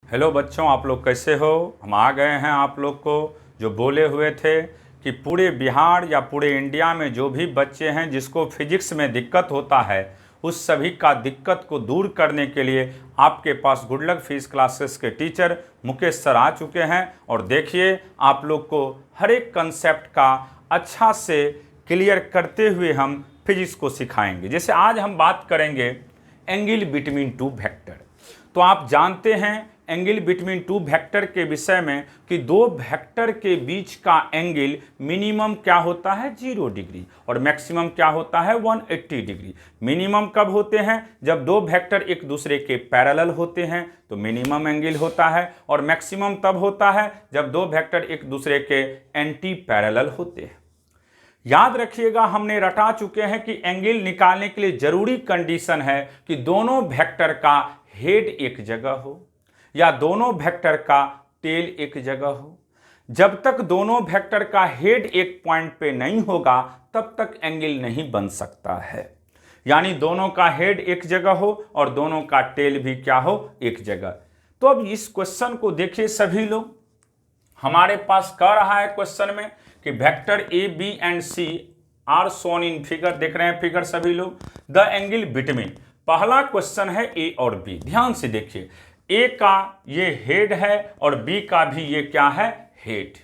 Hello बच्चों, आप लोग कैसे हो। हम आ गए हैं आप लोग को जो बोले हुए थे कि पूरे बिहार या पूरे इंडिया में जो भी बच्चे हैं जिसको फिजिक्स में दिक्कत होता है उस सभी का दिक्कत को दूर करने के लिए आपके पास गुड लक फिजिक्स क्लासेस के टीचर मुकेश सर आ चुके हैं। और देखिए, आप लोग को हर एक कंसेप्ट का अच्छा से क्लियर करते हुए हम फिजिक्स को सिखाएंगे। जैसे आज हम बात करेंगे एंगल बिटवीन टू वेक्टर। तो आप जानते हैं एंगल बिटवीन टू वेक्टर के विषय में कि दो वेक्टर के बीच का एंगल मिनिमम क्या होता है 0 डिग्री और मैक्सिमम क्या होता है 180 डिग्री। मिनिमम कब होते हैं? जब दो वेक्टर एक दूसरे के पैरेलल होते हैं तो मिनिमम एंगल होता है, और मैक्सिमम तब होता है जब दो वेक्टर एक दूसरे के एंटी पैरेलल होते हैं। याद रखिएगा, हमने रटा चुके हैं कि एंगल निकालने के लिए जरूरी कंडीशन है कि दोनों वेक्टर का हेड एक जगह हो या दोनों वेक्टर का टेल एक जगह हो। जब तक दोनों वेक्टर का हेड एक पॉइंट पे नहीं होगा तब तक एंगल नहीं बन सकता है। यानी दोनों का हेड एक जगह हो और दोनों का टेल भी क्या हो, एक जगह। तो अब इस क्वेश्चन को देखिए सभी लोग, हमारे पास कह रहा है क्वेश्चन में कि vector A B and C are shown in figure. देख रहे हैं फिगर सभी लोग। द एंगल बिटवीन, पहला क्वेश्चन है ए और बी। ध्यान से देखिए, ए का ये हेड है और बी का भी ये क्या है, हेड।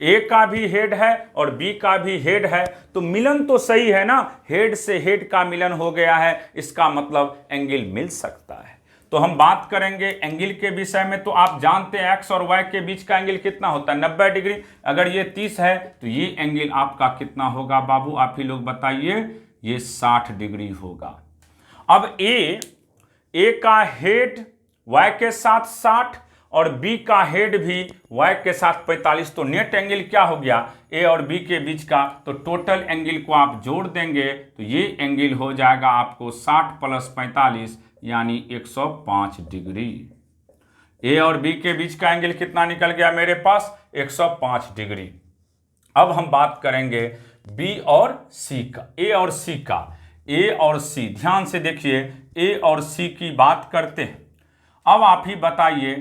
ए का भी हेड है और बी का भी हेड है, तो मिलन तो सही है ना, हेड से हेड का मिलन हो गया है, इसका मतलब एंगल मिल सकता है। तो हम बात करेंगे एंगल के विषय में। तो आप जानते हैं एक्स और वाई के बीच का एंगल कितना होता है, 90 डिग्री। अगर ये 30 है तो ये एंगल आपका कितना होगा बाबू, आप ही लोग बताइए, ये 60 डिग्री होगा। अब ए का हेड y के साथ 60 और b का हेड भी y के साथ 45, तो नेट एंगल क्या हो गया a और b के बीच का। तो टोटल एंगल को आप जोड़ देंगे तो ये एंगल हो जाएगा आपको 60 + 45 यानी 105 डिग्री। a और b के बीच का एंगल कितना निकल गया मेरे पास, 105 डिग्री। अब हम बात करेंगे b और c का, a और c का। a और c, ध्यान से देखिए, a और c की बात करते हैं। अब आप ही बताइए,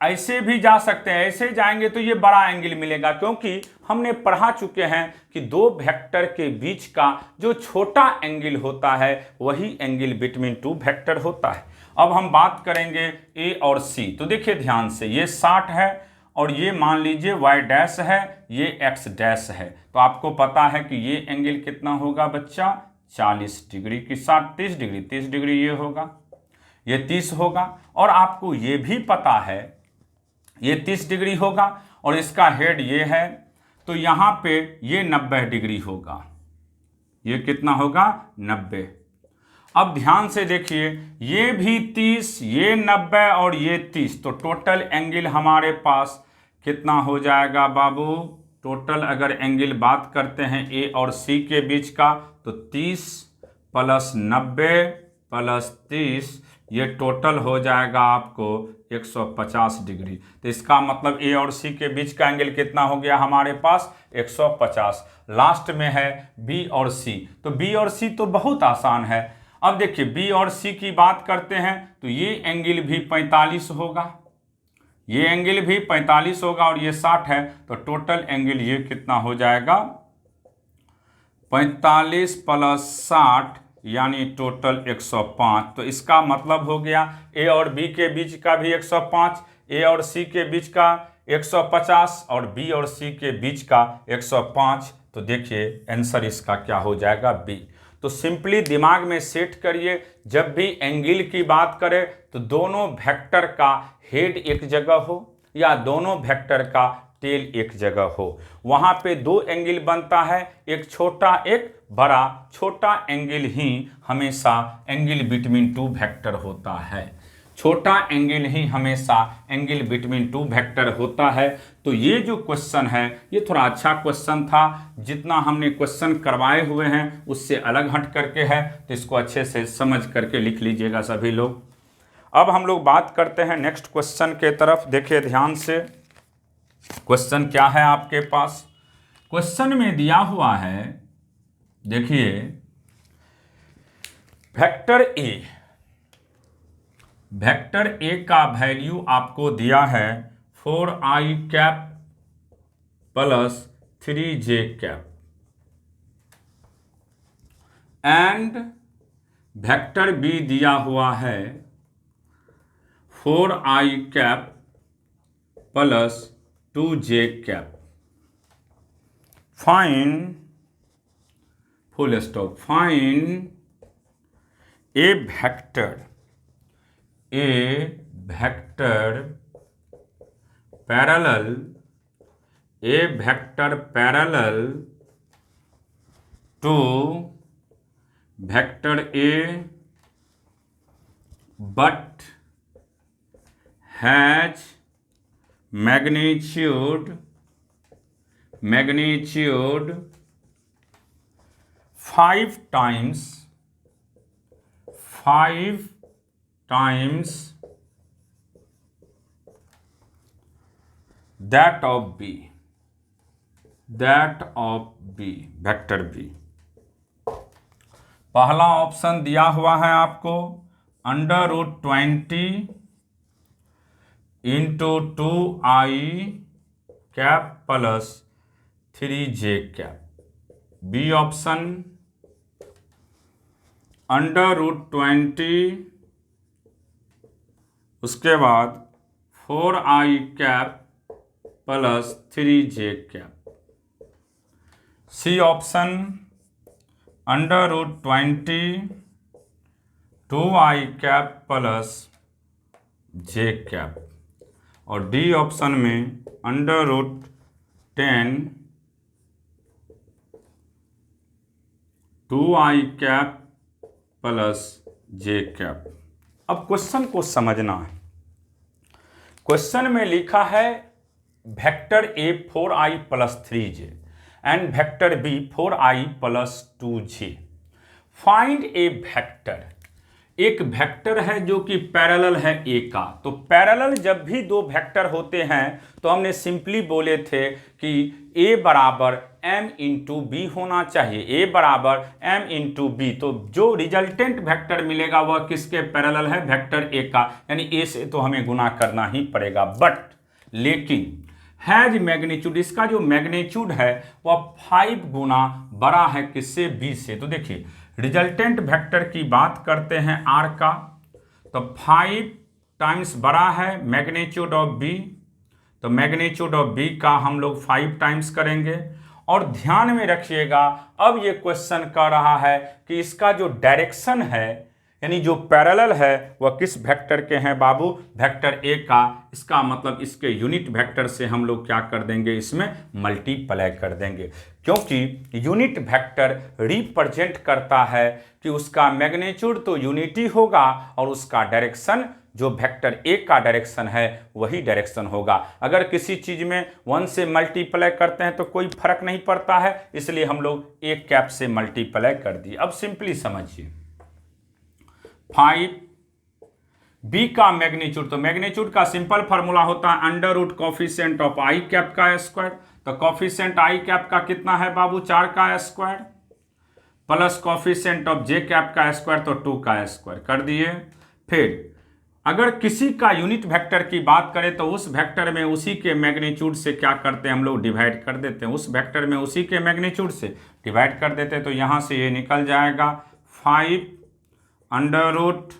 ऐसे भी जा सकते हैं, ऐसे जाएंगे तो ये बड़ा एंगल मिलेगा, क्योंकि हमने पढ़ा चुके हैं कि दो वेक्टर के बीच का जो छोटा एंगल होता है वही एंगल बिटवीन टू वेक्टर होता है। अब हम बात करेंगे ए और सी। तो देखिए ध्यान से, ये 60 है और ये मान लीजिए y डैश है, ये x डैश है। तो आपको पता है कि ये एंगल कितना होगा बच्चा, 40 डिग्री की 60 30 डिग्री, 30 डिग्री ये होगा, ये 30 होगा। और आपको ये भी पता है ये 30 डिग्री होगा और इसका हेड ये है, तो यहाँ पे ये 90 डिग्री होगा। ये कितना होगा, 90। अब ध्यान से देखिए, ये भी 30, ये 90 और ये 30, तो टोटल एंगल हमारे पास कितना हो जाएगा बाबू। टोटल अगर एंगल बात करते हैं ए और सी के बीच का तो 30 + 90 + 30, ये टोटल हो जाएगा आपको 150 डिग्री। तो इसका मतलब ए और सी के बीच का एंगल कितना हो गया हमारे पास, 150। लास्ट में है बी और सी। तो बी और सी तो बहुत आसान है। अब देखिए बी और सी की बात करते हैं तो ये एंगल भी 45 होगा, ये एंगल भी 45 होगा और ये 60 है, तो टोटल एंगल ये कितना हो जाएगा, 45 + 60 यानी टोटल 105। तो इसका मतलब हो गया ए और बी के बीच का भी 105, ए और सी के बीच का 150 और बी और सी के बीच का 105। तो देखिए आंसर इसका क्या हो जाएगा, बी। तो सिंपली दिमाग में सेट करिए, जब भी एंगल की बात करें तो दोनों वेक्टर का हेड एक जगह हो या दोनों वेक्टर का टेल एक जगह हो, वहां पे दो एंगल बनता है, एक छोटा एक बड़ा। छोटा एंगल ही हमेशा एंगल बिटवीन टू वेक्टर होता है, छोटा एंगल ही हमेशा एंगल बिटवीन टू वेक्टर होता है। तो ये जो क्वेश्चन है ये थोड़ा अच्छा क्वेश्चन था, जितना हमने क्वेश्चन करवाए हुए हैं उससे अलग हट करके है, तो इसको अच्छे से समझ करके लिख लीजिएगा सभी लोग। अब हम लोग बात करते हैं नेक्स्ट क्वेश्चन के तरफ। देखिए ध्यान से, क्वेश्चन क्या है आपके पास। क्वेश्चन में दिया हुआ है, देखिए वेक्टर ए वेक्टर ए का वैल्यू आपको दिया है 4i cap plus 3j cap and vector B दिया हुआ है 4i cap plus 2j cap. Find full stop find a vector parallel to vector A but has magnitude 5 times that of B vector B. पहला option दिया हुआ है आपको √20 into 2i cap plus 3j cap. B option √20 उसके बाद 4i cap plus 3j cap. C option √20 2i cap plus j cap. और D option में √10 2i cap plus j cap. अब क्वेश्चन को समझना है। क्वेश्चन में लिखा है vector A 4i plus 3j and vector B 4i plus 2j। Find a vector. एक वेक्टर है जो कि पैरेलल है ए का। तो पैरेलल जब भी दो वेक्टर होते हैं तो हमने सिंपली बोले थे कि a बराबर m इंटू बी होना चाहिए। a बराबर m इंटू बी। तो जो रिजल्टेंट वेक्टर मिलेगा वह किसके पैरेलल है? वेक्टर a का, यानी a से तो हमें गुना करना ही पड़ेगा। बट लेकिन हैज मैग्नीट्यूड, इसका जो मैग्नीट्यूड है वह 5 गुना बड़ा है किससे? b से। तो देखिए रिजल्टेंट वेक्टर की बात करते हैं r का, तो 5 टाइम्स बड़ा है मैग्नीट्यूड ऑफ b। तो मैग्नीट्यूड ऑफ b का हम लोग 5 टाइम्स करेंगे। और ध्यान में रखिएगा अब ये क्वेश्चन कर रहा है कि इसका जो डायरेक्शन है यानी जो पैरेलल है वह किस वेक्टर के हैं बाबू? वेक्टर ए का। इसका मतलब इसके यूनिट वेक्टर से हम लोग क्या कर देंगे? इसमें मल्टीप्लाई कर देंगे, क्योंकि यूनिट वेक्टर रिप्रेजेंट करता है कि उसका मैग्नीट्यूड तो यूनिटी होगा और उसका डायरेक्शन जो वेक्टर ए का डायरेक्शन है वही डायरेक्शन होगा। अगर किसी चीज में 1 से मल्टीप्लाई करते हैं तो कोई फर्क नहीं पड़ता है, इसलिए हम लोग एक कैप से मल्टीप्लाई कर दिए। अब सिंपली समझिए 5 बी का मैग्नीट्यूड, तो मैग्नीट्यूड का सिंपल फार्मूला होता है under root coefficient of I cap का स्क्वायर। तो कॉफिशिएंट आई कैप का कितना है बाबू? 4 का square plus coefficient of J cap का स्क्वायर तो 2 का स्क्वायर कर दिए। फिर अगर किसी का यूनिट वेक्टर की बात करें तो उस वेक्टर में उसी के मैग्नीट्यूड से क्या करते हैं हम लोग? डिवाइड कर देते हैं। उस वेक्टर में उसी के मैग्नीट्यूड से डिवाइड कर देते हैं। तो यहाँ से ये निकल जाएगा 5 अंडर रूट,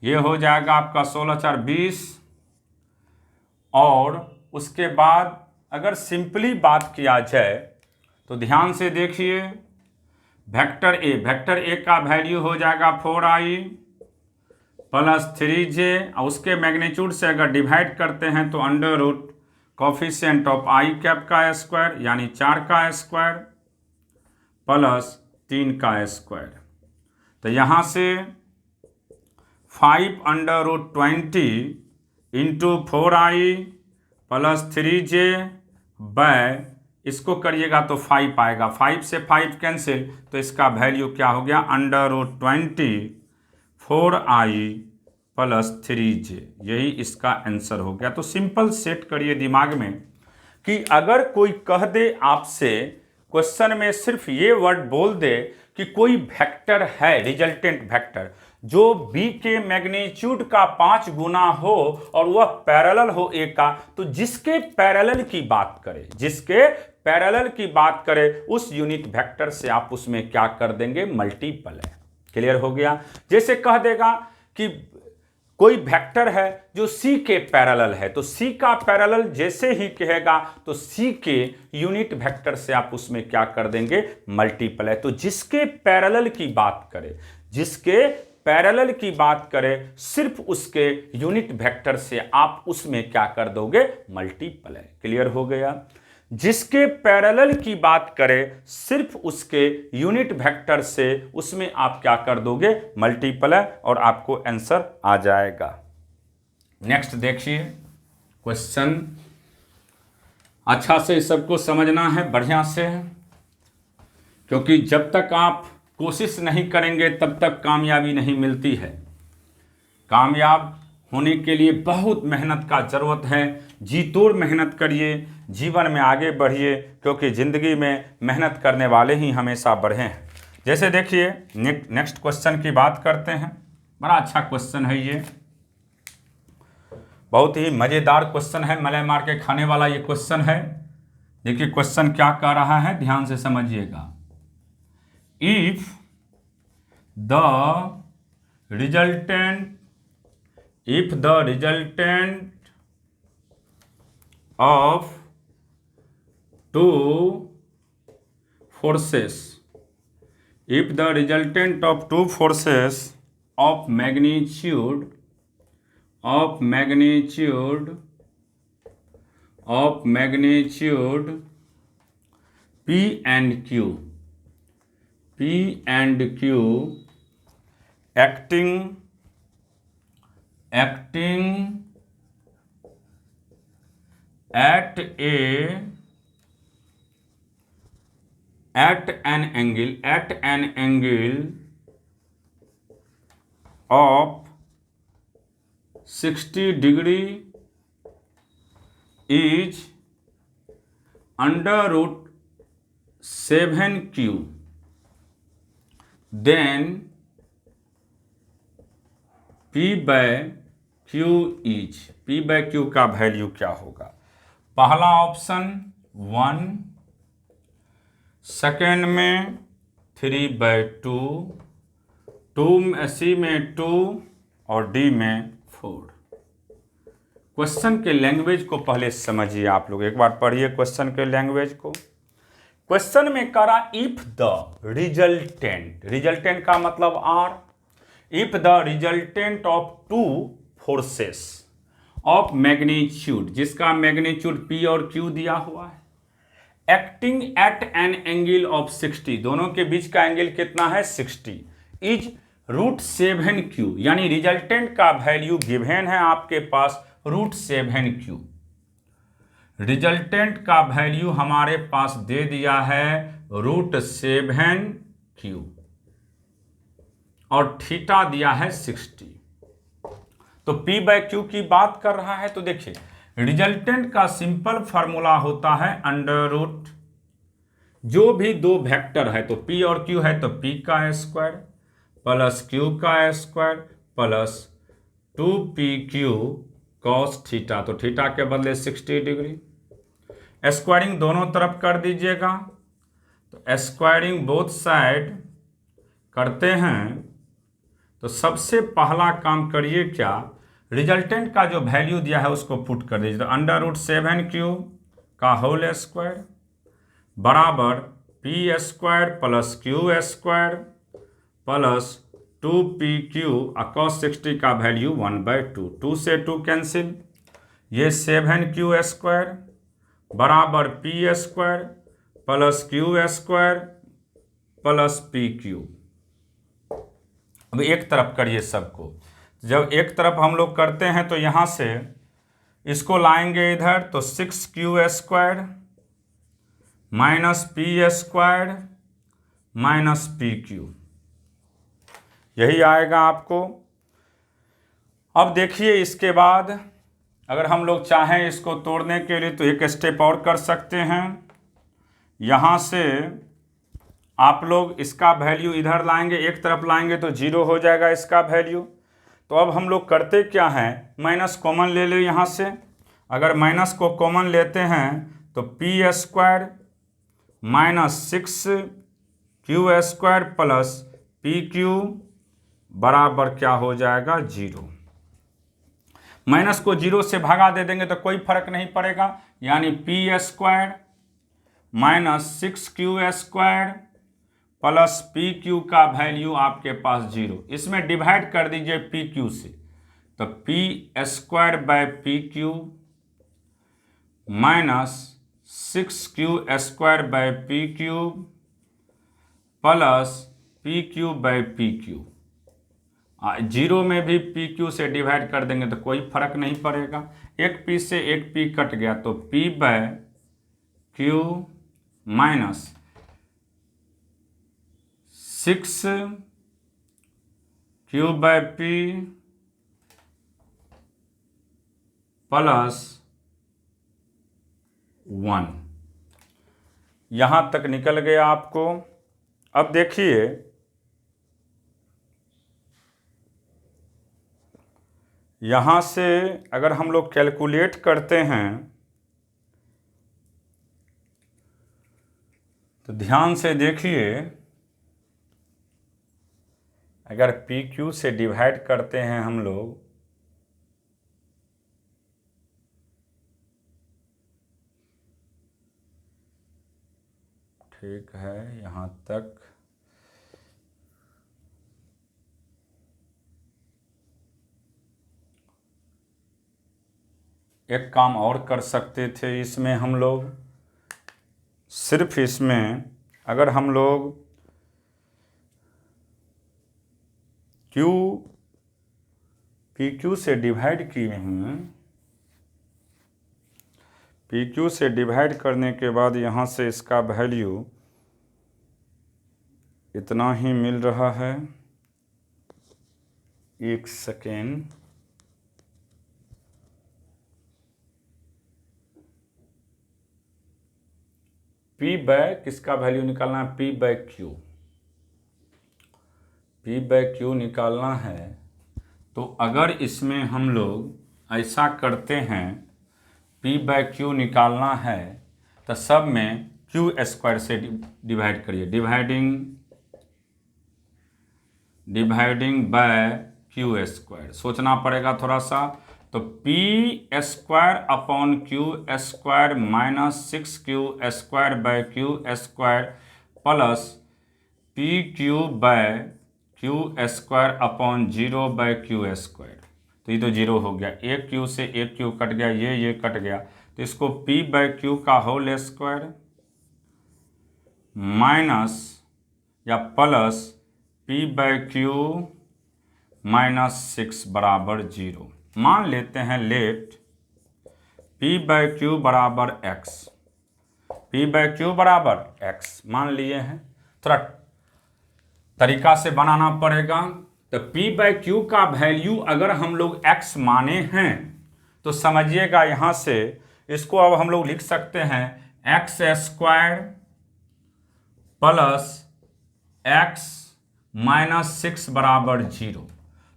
ये हो जाएगा आपका 16 4 20। और उसके बाद अगर सिंपली बात किया जाए तो ध्यान से देखिए वेक्टर ए का वैल्यू हो जाएगा 4i प्लस 3j और उसके मैग्नीट्यूड से अगर डिवाइड करते हैं तो under root coefficient of I cap का स्क्वायर यानी 4 का स्क्वायर प्लस 3 का स्क्वायर। तो यहाँ से 5 under root 20 into 4i plus 3j by इसको करिएगा तो 5 आएगा। 5 से 5 कैंसिल, तो इसका वैल्यू क्या हो गया? Under root 20 4i plus 3j। यही इसका आंसर हो गया। तो सिंपल सेट करिए दिमाग में कि अगर कोई कह दे आपसे क्वेश्चन में सिर्फ ये वर्ड बोल दे कि कोई वेक्टर है रिजल्टेंट वेक्टर जो b के मैग्नीट्यूड का 5 गुना हो और वह पैरेलल हो a का, तो जिसके पैरेलल की बात करें, जिसके पैरेलल की बात करें उस यूनिट वेक्टर से आप उसमें क्या कर देंगे, मल्टीपल है। क्लियर हो गया। जैसे कह देगा कि कोई वेक्टर है जो C के पैरेलल है, तो C का पैरेलल जैसे ही कहेगा तो C के यूनिट वेक्टर से आप उसमें क्या कर देंगे, मल्टीपल है। तो जिसके पैरेलल की बात करें, जिसके पैरेलल की बात करें, सिर्फ उसके यूनिट वेक्टर से आप उसमें क्या कर दोगे, मल्टीपल है। क्लियर हो गया। जिसके पैरेलल की बात करें, सिर्फ उसके यूनिट वेक्टर से उसमें आप क्या कर दोगे, मल्टीपल है, और आपको आंसर आ जाएगा। नेक्स्ट देखिए क्वेश्चन, अच्छा से सबको समझना है, बढ़िया से, क्योंकि जब तक आप कोशिश नहीं करेंगे तब तक कामयाबी नहीं मिलती है। कामयाब होने के लिए बहुत मेहनत का जरूरत है। जी तोड़ मेहनत करिए, जीवन में आगे बढ़िए, क्योंकि ज़िंदगी में मेहनत करने वाले ही हमेशा बढ़े हैं। जैसे देखिए नेक्स्ट क्वेश्चन की बात करते हैं। बड़ा अच्छा क्वेश्चन है ये, बहुत ही मज़ेदार क्वेश्चन है, मलाई मार के खाने वाला ये क्वेश्चन है। देखिए क्वेश्चन क्या कह रहा है, ध्यान से समझिएगा। If the resultant of two forces, if the resultant of two forces of magnitude P and Q acting at an angle of 60 degree is under root 7q, then P by Q is, P by Q का value क्या होगा। पहला option 1, second में 3/2, C में 2 और D में 4। Question के language को पहले समझिए आप लोग, एक बार पढ़िए क्वेश्चन के लैंग्वेज को। क्वेश्चन में करा इफ द रिजल्टेंट का मतलब R, if the resultant of two forces of magnitude, जिसका मैग्नीट्यूड P और Q दिया हुआ है, acting at an angle of 60, दोनों के बीच का एंगल कितना है, 60, इज √7q, यानी रिजल्टेंट का वैल्यू गिवन है आपके पास √7q। रिजल्टेंट का वैल्यू हमारे पास दे दिया है √7q और थीटा दिया है 60। तो P by Q की बात कर रहा है, तो देखिए रिजल्टेंट का सिंपल फार्मूला होता है अंडर रूट, जो भी दो वेक्टर है, तो P और Q है तो P का स्क्वायर प्लस Q का square plus 2PQ cos theta, तो थीटा के बदले 60 डिग्री। स्क्वायरिंग दोनों तरफ कर दीजिएगा, तो स्क्वायरिंग बोथ साइड करते हैं, तो सबसे पहला काम करिए क्या, रिजल्टेंट का जो वैल्यू दिया है उसको पुट कर दीजिए, तो √7q का होल स्क्वायर बराबर P² plus Q² plus 2PQ cos 60 का वैल्यू 1/2, 2 से 2 कैंसिल, ये 7Q² बराबर P² plus Q² plus PQ। अब एक तरफ करिए सबको, जब एक तरफ हम लोग करते हैं तो यहाँ से इसको लाएंगे इधर, तो 6Q² minus P² minus PQ, यही आएगा आपको। अब देखिए इसके बाद अगर हम लोग चाहें इसको तोड़ने के लिए तो एक स्टेप और कर सकते हैं, यहाँ से आप लोग इसका वैल्यू इधर लाएंगे, एक तरफ लाएंगे तो 0 हो जाएगा इसका वैल्यू। तो अब हम लोग करते क्या हैं, माइनस कॉमन ले ले यहाँ से। अगर माइनस को कॉमन लेते हैं तो P square minus 6q² plus PQ बराबर क्या हो जाएगा, 0। माइनस को 0 से भागा दे देंगे तो कोई फर्क नहीं पड़ेगा, यानी p² minus 6q² plus PQ का वैल्यू आपके पास 0। इसमें डिवाइड कर दीजिए PQ से, तो p² minus 6q² PQ plus PQ/PQ। 0 में भी PQ से डिवाइड कर देंगे तो कोई फर्क नहीं पड़ेगा, एक P से एक P कट गया, तो P/Q माइनस 6q/P प्लस 1। यहाँ तक निकल गया आपको। अब देखिए यहाँ से अगर हम लोग कैलकुलेट करते हैं तो ध्यान से देखिए, अगर PQ से डिवाइड करते हैं हम लोग ठीक है यहाँ तक। एक काम और कर सकते थे इसमें हम लोग, सिर्फ इसमें अगर हम लोग PQ से डिवाइड किए हैं, PQ से डिवाइड करने के बाद यहाँ से इसका वैल्यू इतना ही मिल रहा है। एक सेकेंड, किसका वैल्यू निकालना है, P/Q। P/Q निकालना है, तो अगर इसमें हम लोग ऐसा करते हैं, P/Q निकालना है तो सब में Q² से डिवाइड करिए, डिवाइडिंग बाय Q²। सोचना पड़ेगा थोड़ा सा, तो P²/Q² minus 6q² plus PQ/Q²/0/Q²। तो ये तो 0 हो गया, एक Q से एक Q कट गया, ये कट गया, तो इसको P/Q का होल स्क्वायर माइनस या प्लस P/Q माइनस 6 बराबर 0। मान लेते हैं लेट P/Q बराबर x, P/Q बराबर x मान लिए हैं। थोड़ा तरीका से बनाना पड़ेगा। तो P/Q का वैल्यू अगर हम लोग x माने हैं तो समझिएगा, यहाँ से इसको अब हम लोग लिख सकते हैं x² प्लस x माइनस 6 बराबर 0।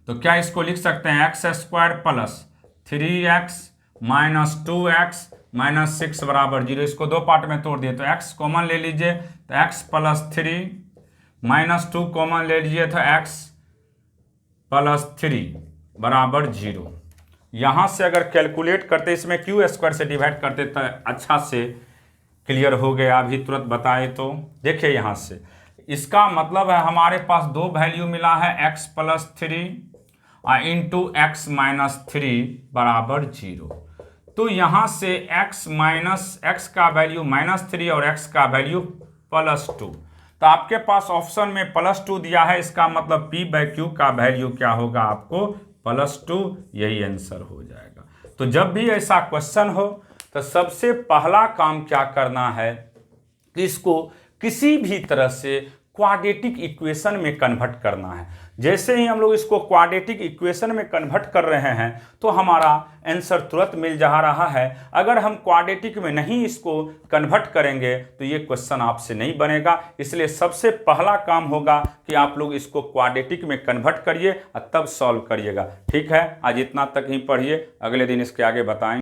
तो क्या इसको लिख सकते हैं, x² plus 3x minus 2x minus 6 बराबर 0। इसको दो पार्ट में तोड़ दिए तो x कॉमन ले लीजिए तो x प्लस 3 माइनस 2 कॉमन ले लीजिए तो x प्लस 3 बराबर 0। यहाँ से अगर कैलकुलेट करते, इसमें Q² से डिवाइड करते तो अच्छा से क्लियर हो गया, अभी तुरंत बताए तो। देखिए यहाँ से इसका मतलब है हमारे पास दो वैल्यू मिला है, x plus 3 into x minus 3 बराबर 0। तो यहाँ से x का वैल्यू -3 और x का वैल्यू +2। तो आपके पास ऑप्शन में +2 दिया है, इसका मतलब P/Q का वैल्यू क्या होगा, आपको +2, यही आंसर हो जाएगा। तो जब भी ऐसा क्वेश्चन हो तो सबसे पहला काम क्या करना है कि इसको किसी भी तरह से क्वाड्रेटिक इक्वेशन में कन्वर्ट करना है। जैसे ही हम लोग इसको क्वाड्रेटिक इक्वेशन में कन्वर्ट कर रहे हैं तो हमारा आंसर तुरंत मिल जा रहा है। अगर हम क्वाड्रेटिक में नहीं इसको कन्वर्ट करेंगे तो ये क्वेश्चन आपसे नहीं बनेगा। इसलिए सबसे पहला काम होगा कि आप लोग इसको क्वाड्रेटिक में कन्वर्ट करिए और तब सॉल्व करिएगा। ठीक है, आज इतना तक ही पढ़िए, अगले दिन इसके आगे बताएंगे।